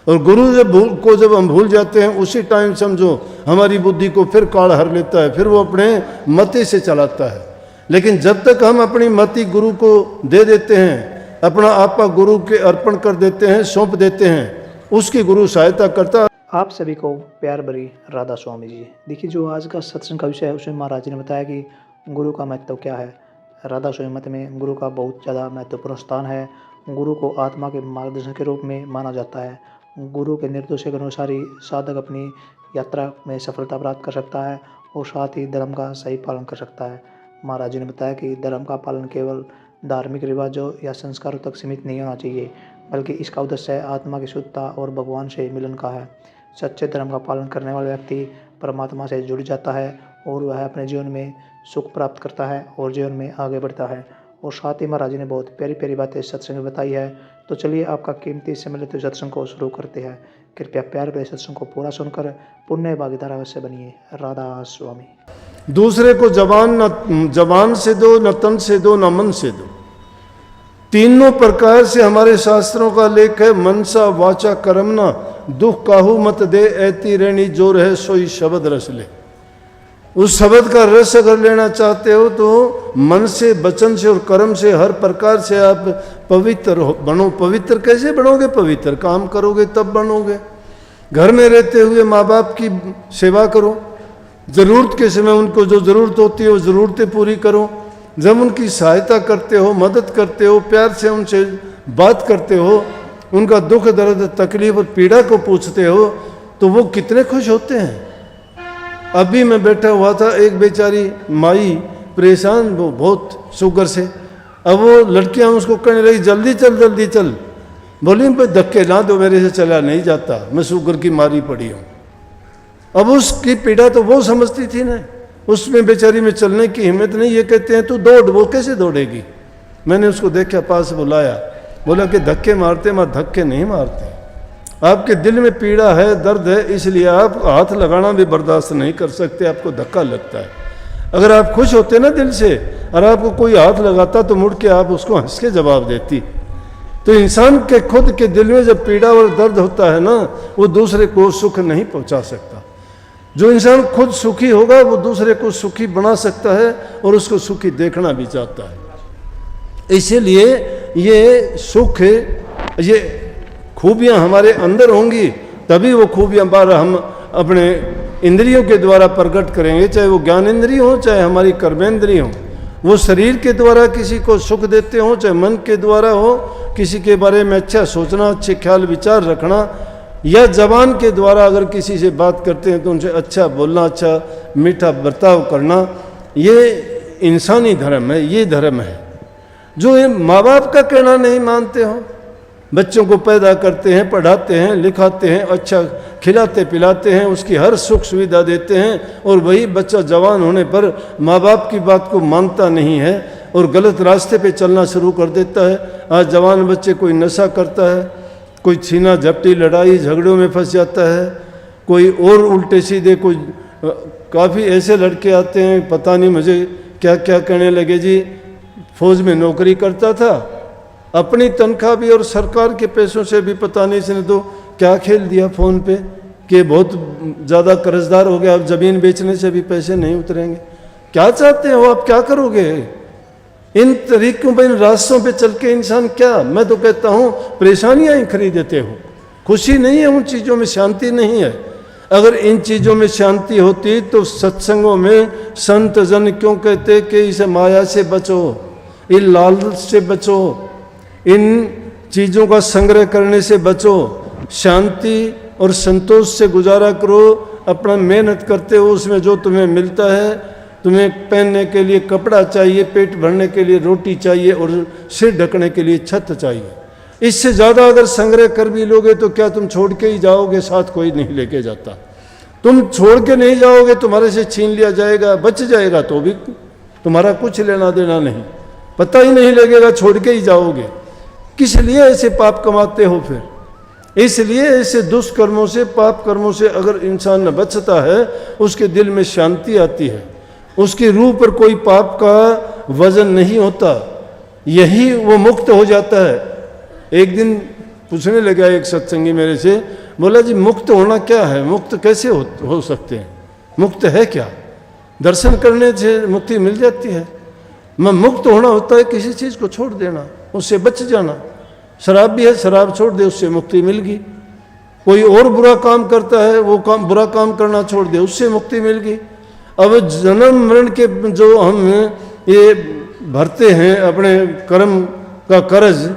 और गुरु जब हम भूल जाते हैं उसी टाइम समझो हमारी बुद्धि को फिर काल हर लेता है, फिर वो अपने मति से चलाता है। लेकिन जब तक हम अपनी मति गुरु को दे देते हैं, अपना आपा गुरु के अर्पण कर देते हैं, सौंप देते हैं, उसकी गुरु सहायता करता। आप सभी को प्यार भरी राधा स्वामी जी। देखिए, जो आज का सत्संग का विषय है उसमें महाराज जी ने बताया कि गुरु का महत्व क्या है। राधा स्वामी मत में गुरु का बहुत ज़्यादा महत्वपूर्ण स्थान है। गुरु को आत्मा के मार्गदर्शन के रूप में माना जाता है। गुरु के निर्देशों के अनुसार ही साधक अपनी यात्रा में सफलता प्राप्त कर सकता है और साथ ही धर्म का सही पालन कर सकता है। महाराज जी ने बताया कि धर्म का पालन केवल धार्मिक रिवाजों या संस्कारों तक सीमित नहीं होना चाहिए, बल्कि इसका उद्देश्य आत्मा की शुद्धता और भगवान से मिलन का है। सच्चे धर्म का पालन करने वाला व्यक्ति परमात्मा से जुड़ जाता है और वह अपने जीवन में सुख प्राप्त करता है और जीवन में आगे बढ़ता है। और साथ ही महाराज जी ने बहुत प्यारी प्यारी बातें सत्संग में बताई है। तो चलिए आपका कीमती समय लेते हुए सत्संग को शुरू करते हैं। कृपया प्यार भरे सत्संग को पूरा सुनकर पुण्य भागीदार अवश्य बनिए। राधा स्वामी। दूसरे को जबान से दो, न तन से दो, न मन से दो। तीनों प्रकार से हमारे शास्त्रों का लेख है। मनसा वाचा कर्मना दुख काहू मत दे, ऐती रहनी जो रहे सोई शब्द रस ले। उस शब्द का रस अगर लेना चाहते हो तो मन से, वचन से और कर्म से हर प्रकार से आप पवित्र बनो। पवित्र कैसे बनोगे? पवित्र काम करोगे तब बनोगे। घर में रहते हुए माँ बाप की सेवा करो, ज़रूरत के समय उनको जो ज़रूरत होती है वो ज़रूरतें पूरी करो। जब उनकी सहायता करते हो, मदद करते हो, प्यार से उनसे बात करते हो, उनका दुख दर्द तकलीफ और पीड़ा को पूछते हो, तो वो कितने खुश होते हैं। अभी मैं बैठा हुआ था, एक बेचारी माई परेशान, वो बहुत शुगर से। अब वो लड़कियां उसको कहने लगी जल्दी चल जल्दी चल। बोली भाई धक्के ना दो, मेरे से चला नहीं जाता, मैं शुगर की मारी पड़ी हूँ। अब उसकी पीड़ा तो वो समझती थी ना, उसमें बेचारी में चलने की हिम्मत नहीं। ये कहते हैं तू दौड़, वो कैसे दौड़ेगी। मैंने उसको देखा, पास बुलाया, बोला कि धक्के मारते, मैं धक्के नहीं मारते। आपके दिल में पीड़ा है, दर्द है, इसलिए आप हाथ लगाना भी बर्दाश्त नहीं कर सकते, आपको धक्का लगता है। अगर आप खुश होते ना दिल से और आपको कोई हाथ लगाता तो मुड़ के आप उसको हंस के जवाब देती। तो इंसान के खुद के दिल में जब पीड़ा और दर्द होता है ना, वो दूसरे को सुख नहीं पहुंचा सकता। जो इंसान खुद सुखी होगा वो दूसरे को सुखी बना सकता है और उसको सुखी देखना भी चाहता है। इसीलिए ये सुख, ये खूबियाँ हमारे अंदर होंगी तभी वो खूबियाँ बाहर हम अपने इंद्रियों के द्वारा प्रकट करेंगे। चाहे वो ज्ञान इंद्रिय हो, चाहे हमारी कर्मेंद्रिय हो। वो शरीर के द्वारा किसी को सुख देते हो, चाहे मन के द्वारा हो, किसी के बारे में अच्छा सोचना, अच्छे ख्याल विचार रखना, या जबान के द्वारा अगर किसी से बात करते हैं तो उनसे अच्छा बोलना, अच्छा मीठा बर्ताव करना। ये इंसानी धर्म है, ये धर्म है। जो ये माँ बाप का कहना नहीं मानते हो, बच्चों को पैदा करते हैं, पढ़ाते हैं, लिखाते हैं, अच्छा खिलाते पिलाते हैं, उसकी हर सुख सुविधा देते हैं, और वही बच्चा जवान होने पर माँ बाप की बात को मानता नहीं है और गलत रास्ते पे चलना शुरू कर देता है। आज जवान बच्चे कोई नशा करता है, कोई छीना झपटी लड़ाई झगड़ों में फंस जाता है, कोई और उल्टे सीधे, कोई काफ़ी ऐसे लड़के आते हैं, पता नहीं मुझे क्या क्या कहने लगे जी, फौज में नौकरी करता था, अपनी तनख्वाह भी और सरकार के पैसों से भी पता नहीं इसने तो क्या खेल दिया फ़ोन पे कि बहुत ज़्यादा कर्जदार हो गया, अब ज़मीन बेचने से भी पैसे नहीं उतरेंगे। क्या चाहते हो आप, क्या करोगे? इन तरीकों पर, इन रास्तों पे चल के इंसान क्या, मैं तो कहता हूँ परेशानियाँ ही खरीदते हो। खुशी नहीं है उन चीज़ों में, शांति नहीं है। अगर इन चीज़ों में शांति होती तो सत्संगों में संत जन क्यों कहते कि इस माया से बचो, इन लालच से बचो, इन चीज़ों का संग्रह करने से बचो, शांति और संतोष से गुजारा करो। अपना मेहनत करते हो, उसमें जो तुम्हें मिलता है, तुम्हें पहनने के लिए कपड़ा चाहिए, पेट भरने के लिए रोटी चाहिए और सिर ढकने के लिए छत चाहिए। इससे ज़्यादा अगर संग्रह कर भी लोगे तो क्या तुम छोड़ के ही जाओगे? साथ कोई नहीं लेके जाता। तुम छोड़ के नहीं जाओगे, तुम्हारे से छीन लिया जाएगा, बच जाएगा तो भी तुम्हारा कुछ लेना देना नहीं, पता ही नहीं लगेगा, छोड़ के ही जाओगे। किस लिए ऐसे पाप कमाते हो फिर? इसलिए ऐसे दुष्कर्मों से, पाप कर्मों से अगर इंसान न बचता है, उसके दिल में शांति आती है, उसकी रूह पर कोई पाप का वजन नहीं होता, यही वो मुक्त हो जाता है। एक दिन पूछने लगा एक सत्संगी मेरे से, बोला जी मुक्त होना क्या है, मुक्त कैसे हो सकते हैं, मुक्त है क्या? दर्शन करने से मुक्ति मिल जाती है। मैं मुक्त होना होता है किसी चीज़ को छोड़ देना, उससे बच जाना। शराब भी है, शराब छोड़ दे, उससे मुक्ति मिल गई। कोई और बुरा काम करता है, वो काम बुरा काम करना छोड़ दे, उससे मुक्ति मिल गई। अब जन्म मरण के जो हम ये भरते हैं अपने कर्म का कर्ज,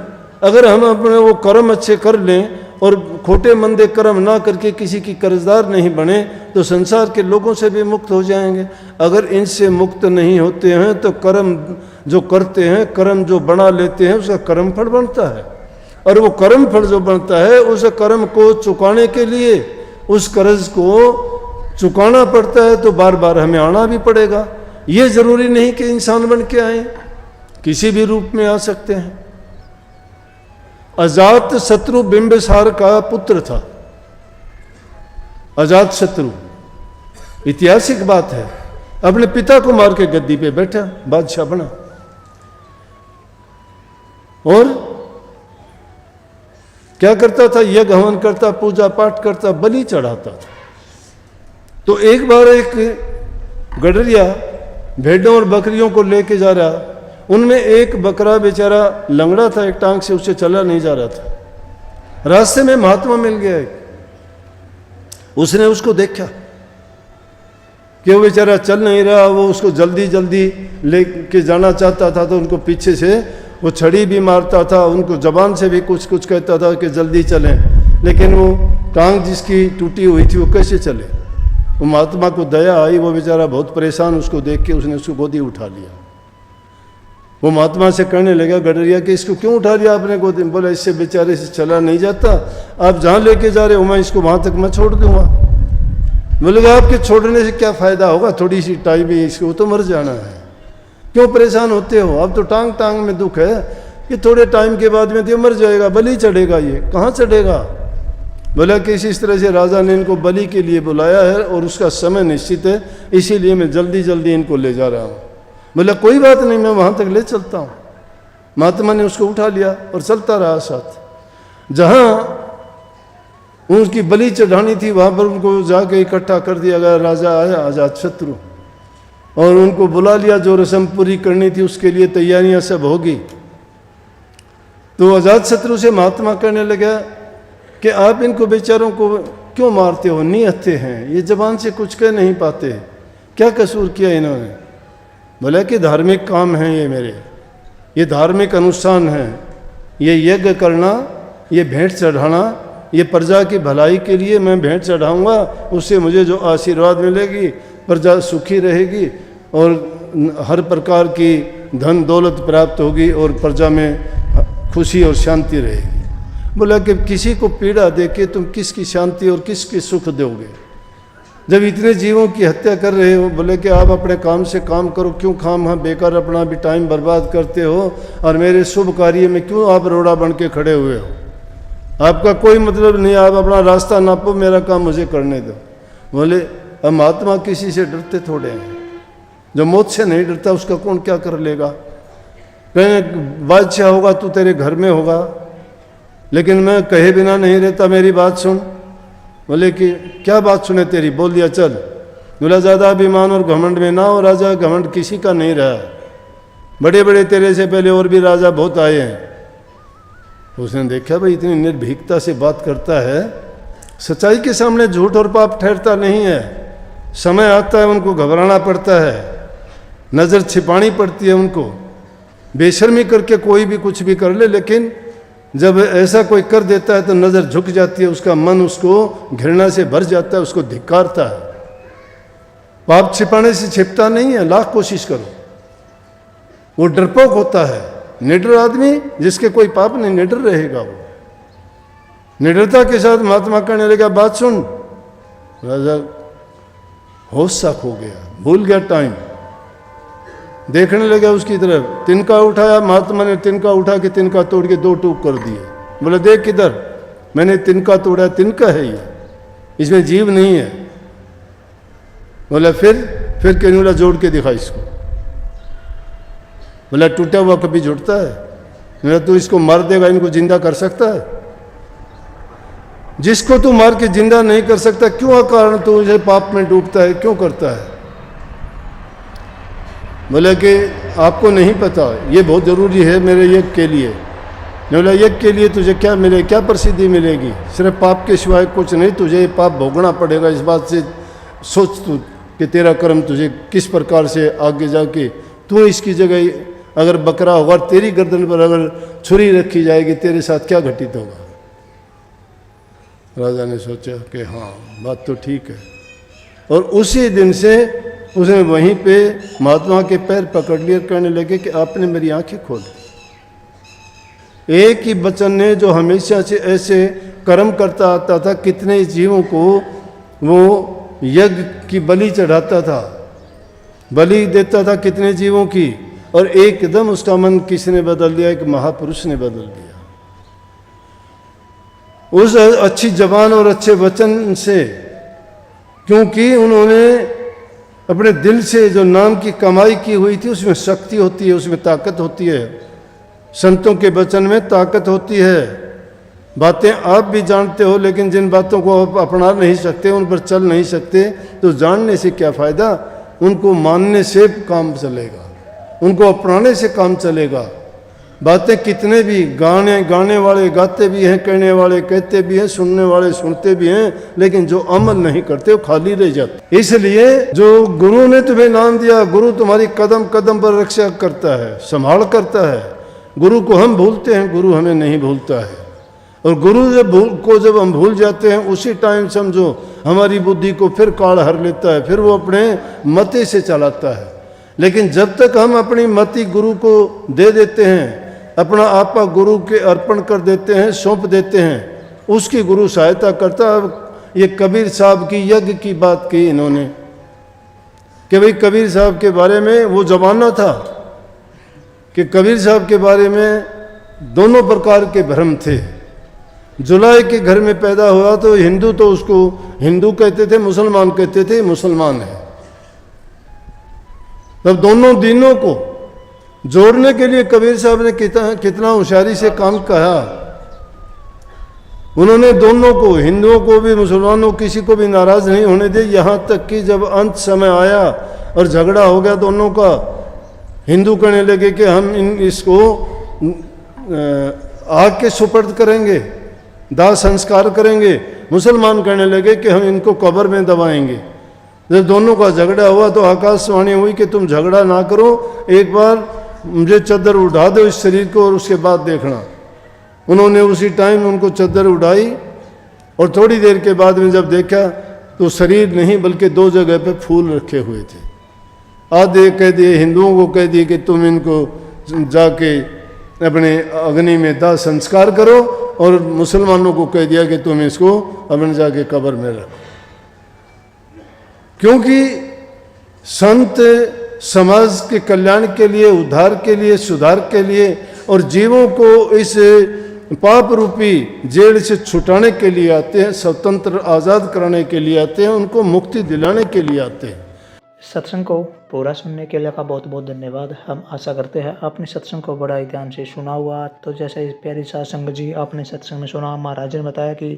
अगर हम अपने वो कर्म अच्छे कर लें और खोटे मंदे कर्म ना करके किसी की कर्जदार नहीं बने, तो संसार के लोगों से भी मुक्त हो जाएंगे। अगर इनसे मुक्त नहीं होते हैं तो कर्म जो करते हैं, कर्म जो बना लेते हैं, उसका कर्म फल बनता है। और वो कर्म फल जो बनता है, उस कर्म को चुकाने के लिए उस कर्ज को चुकाना पड़ता है, तो बार बार हमें आना भी पड़ेगा। ये जरूरी नहीं कि इंसान बन के आए, किसी भी रूप में आ सकते हैं। अजात शत्रु बिंबिसार का पुत्र था, अजात शत्रु, ऐतिहासिक बात है। अपने पिता को मार के गद्दी पे बैठा, बादशाह बना, और क्या करता था, यज्ञ हवन करता, पूजा पाठ करता, बलि चढ़ाता था। तो एक बार एक गडरिया भेड़ों और बकरियों को लेके जा रहा, उनमें एक बकरा बेचारा लंगड़ा था, एक टांग से उससे चला नहीं जा रहा था। रास्ते में महात्मा मिल गया एक, उसने उसको देखा कि वो बेचारा चल नहीं रहा, वो उसको जल्दी जल्दी लेके जाना चाहता था, तो उनको पीछे से वो छड़ी भी मारता था, उनको जबान से भी कुछ कुछ कहता था कि जल्दी चलें, लेकिन वो टांग जिसकी टूटी हुई थी वो कैसे चले। वो महात्मा को दया आई, वो बेचारा बहुत परेशान, उसको देख के उसने उसको गोदी उठा लिया। वो महात्मा से कहने लगा गडरिया कि इसको क्यों उठा लिया आपने गोदी में? बोला इससे बेचारे से चला नहीं जाता, आप जहाँ लेके जा रहे हो मैं इसको वहाँ तक मैं छोड़ दूंगा। बोले आपके छोड़ने से क्या फ़ायदा होगा, थोड़ी सी टाइम ही, इसको तो मर जाना है, क्यों परेशान होते हो? अब तो टांग टांग में दुख है कि थोड़े टाइम के बाद में तो मर जाएगा, बलि चढ़ेगा, ये कहाँ चढ़ेगा? बोला कि इस तरह से राजा ने इनको बलि के लिए बुलाया है और उसका समय निश्चित है, इसीलिए मैं जल्दी जल्दी इनको ले जा रहा हूँ। बोला कोई बात नहीं, मैं वहाँ तक ले चलता हूँ। महात्मा ने उसको उठा लिया और चलता रहा साथ। जहाँ उनकी बलि चढ़ानी थी वहाँ पर उनको जाके इकट्ठा कर दिया गया। राजा आया अजात शत्रु, और उनको बुला लिया, जो रस्म पूरी करनी थी उसके लिए तैयारियां सब होगी। तो अजात शत्रु से महात्मा कहने लगा कि आप इनको बेचारों को क्यों मारते हो, निहत्थे हैं, ये जबान से कुछ कह नहीं पाते, क्या कसूर किया इन्होंने? बोला कि धार्मिक काम है ये मेरे, ये धार्मिक अनुष्ठान है, ये यज्ञ करना, ये भेंट चढ़ाना, ये प्रजा की भलाई के लिए मैं भेंट चढ़ाऊँगा, उससे मुझे जो आशीर्वाद मिलेगी, प्रजा सुखी रहेगी और हर प्रकार की धन दौलत प्राप्त होगी और प्रजा में खुशी और शांति रहेगी। बोला कि किसी को पीड़ा देके तुम किसकी शांति और किसकी सुख दोगे जब इतने जीवों की हत्या कर रहे हो? बोले कि आप अपने काम से काम करो, क्यों खाम हाँ बेकार अपना भी टाइम बर्बाद करते हो, और मेरे शुभ कार्य में क्यों आप रोड़ा बन के खड़े हुए हो? आपका कोई मतलब नहीं, आप अपना रास्ता नापो, मेरा काम मुझे करने दो। बोले अब महात्मा किसी से डरते थोड़े हैं, जो मौत से नहीं डरता उसका कौन क्या कर लेगा? कहें बादशाह होगा तू तेरे घर में होगा, लेकिन मैं कहे बिना नहीं रहता, मेरी बात सुन। बोले कि क्या बात सुने तेरी? बोल दिया चल। बोला ज़्यादा अभिमान और घमंड में ना हो राजा, घमंड किसी का नहीं रहा, बड़े बड़े तेरे से पहले और भी राजा बहुत आए हैं। उसने देखा भाई इतनी निर्भीकता से बात करता है, सच्चाई के सामने झूठ और पाप ठहरता नहीं है। समय आता है उनको घबराना पड़ता है, नज़र छिपानी पड़ती है उनको, बेशर्मी करके कोई भी कुछ भी कर ले, लेकिन जब ऐसा कोई कर देता है तो नज़र झुक जाती है, उसका मन उसको घृणा से भर जाता है, उसको धिक्कारता है। पाप छिपाने से छिपता नहीं है, लाख कोशिश करो। वो डरपोक होता है, निडर आदमी जिसके कोई पाप नहीं, निडर रहेगा वो। निडरता के साथ महात्मा कहने लगा बात सुन। राजा होश साख हो गया, भूल गया टाइम, देखने लगा उसकी तरफ। तिनका उठाया, महात्मा ने तिनका उठा के तिनका तोड़ के 2 टूक कर दिए। बोले देख किधर, मैंने तिनका तोड़ा, तिनका है ये, इसमें जीव नहीं है। बोला फिर कैनुला जोड़ के दिखा इसको। बोला टूटा हुआ कभी जुड़ता है? बोला तू इसको मार देगा, इनको जिंदा कर सकता है? जिसको तू मार के जिंदा नहीं कर सकता, क्यों अकारण तू मुझे पाप में डूबता है, क्यों करता है? बोले कि आपको नहीं पता, ये बहुत ज़रूरी है मेरे यज्ञ के लिए। बोला यज्ञ के लिए तुझे क्या मिले, क्या प्रसिद्धि मिलेगी? सिर्फ पाप के सिवाय कुछ नहीं, तुझे ये पाप भोगना पड़ेगा। इस बात से सोच तू कि तेरा कर्म तुझे किस प्रकार से आगे जाके, तू इसकी जगह अगर बकरा होगा, तेरी गर्दन पर अगर छुरी रखी जाएगी, तेरे साथ क्या घटित होगा? राजा ने सोचा कि हाँ, बात तो ठीक है। और उसी दिन से उसने वहीं पे महात्मा के पैर पकड़ लिए, कहने लगे कि आपने मेरी आंखें खोल दी। एक ही वचन ने जो हमेशा से ऐसे कर्म करता आता था, कितने जीवों को वो यज्ञ की बलि चढ़ाता था, बलि देता था कितने जीवों की, और एकदम उसका मन किसने बदल दिया? एक महापुरुष ने बदल दिया। उस अच्छी जबान और अच्छे वचन से, क्योंकि उन्होंने अपने दिल से जो नाम की कमाई की हुई थी, उसमें शक्ति होती है, उसमें ताकत होती है। संतों के वचन में ताकत होती है। बातें आप भी जानते हो, लेकिन जिन बातों को आप अपना नहीं सकते, उन पर चल नहीं सकते, तो जानने से क्या फ़ायदा? उनको मानने से काम चलेगा, उनको अपनाने से काम चलेगा। बातें कितने भी गाने वाले गाते भी हैं, कहने वाले कहते भी हैं, सुनने वाले सुनते भी हैं, लेकिन जो अमल नहीं करते वो खाली रह जाते। इसलिए जो गुरु ने तुम्हें नाम दिया, गुरु तुम्हारी कदम कदम पर रक्षा करता है, संभाल करता है। गुरु को हम भूलते हैं, गुरु हमें नहीं भूलता है। और गुरु जब हम भूल जाते हैं, उसी टाइम समझो हमारी बुद्धि को फिर काल हर लेता है, फिर वो अपने मति से चलाता है। लेकिन जब तक हम अपनी मति गुरु को दे देते हैं, अपना आपा गुरु के अर्पण कर देते हैं, सौंप देते हैं, उसकी गुरु सहायता करता है। ये कबीर साहब की यज्ञ की बात की इन्होंने कि भाई कबीर साहब के बारे में वो जमाना था कि कबीर साहब के बारे में दोनों प्रकार के भ्रम थे। जुलाई के घर में पैदा हुआ तो हिंदू तो उसको हिंदू कहते थे, मुसलमान कहते थे मुसलमान है। तब दोनों दिनों को जोड़ने के लिए कबीर साहब ने कितना होशियारी से काम कहा। उन्होंने दोनों को, हिंदुओं को भी मुसलमानों किसी को भी नाराज नहीं होने दिया। यहाँ तक कि जब अंत समय आया और झगड़ा हो गया दोनों का, हिंदू कहने लगे कि हम इसको आग के सुपर्द करेंगे, दाह संस्कार करेंगे। मुसलमान कहने लगे कि हम इनको कब्र में दबाएंगे। जब दोनों का झगड़ा हुआ तो आकाशवाणी हुई कि तुम झगड़ा ना करो, एक बार मुझे चद्दर उठा दो इस शरीर को और उसके बाद देखना। उन्होंने उसी टाइम उनको चद्दर उठाई और थोड़ी देर के बाद में जब देखा तो शरीर नहीं बल्कि दो जगह पे फूल रखे हुए थे। आधे कह दिए, हिंदुओं को कह दिए कि तुम इनको जाके अपने अग्नि में दाह संस्कार करो, और मुसलमानों को कह दिया कि तुम इसको अपने जाके कब्र में रखो। क्योंकि संत समाज के कल्याण के लिए, उद्धार के लिए, सुधार के लिए और जीवों को इस पाप रूपी जेल से छुटाने के लिए आते हैं, स्वतंत्र आज़ाद कराने के लिए आते हैं, उनको मुक्ति दिलाने के लिए आते हैं। सत्संग को पूरा सुनने के लिए का बहुत बहुत धन्यवाद। हम आशा करते हैं आपने सत्संग को बड़ा ही ध्यान से सुना हुआ। तो जैसे इस प्यारी साध संगत जी आपने सत्संग में सुना, महाराज ने बताया कि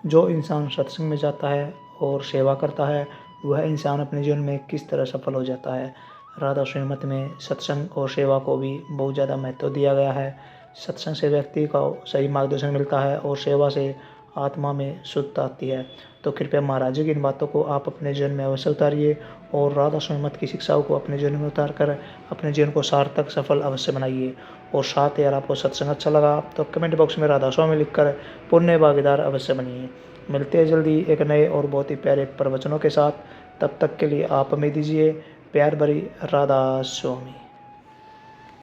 जो इंसान सत्संग में जाता है और सेवा करता है, वह इंसान अपने जीवन में किस तरह सफल हो जाता है। राधा श्रीमत में सत्संग और सेवा को भी बहुत ज़्यादा महत्व दिया गया है। सत्संग से व्यक्ति को सही मार्गदर्शन मिलता है और सेवा से आत्मा में शुद्धता आती है। तो कृपया महाराज जी की इन बातों को आप अपने जीवन में अवश्य उतारिए और राधा श्रीमत की शिक्षाओं को अपने जीवन में उतार कर अपने जीवन को सार्थक सफल अवश्य बनाइए। और साथ ही अगर आपको सत्संग अच्छा लगा तो कमेंट बॉक्स में राधा स्वामी लिखकर पुण्य भागीदार अवश्य बनिए। मिलते हैं जल्दी एक नए और बहुत ही प्यारे प्रवचनों के साथ। तब तक के लिए आप हमें दीजिए प्यार भरी राधा स्वामी।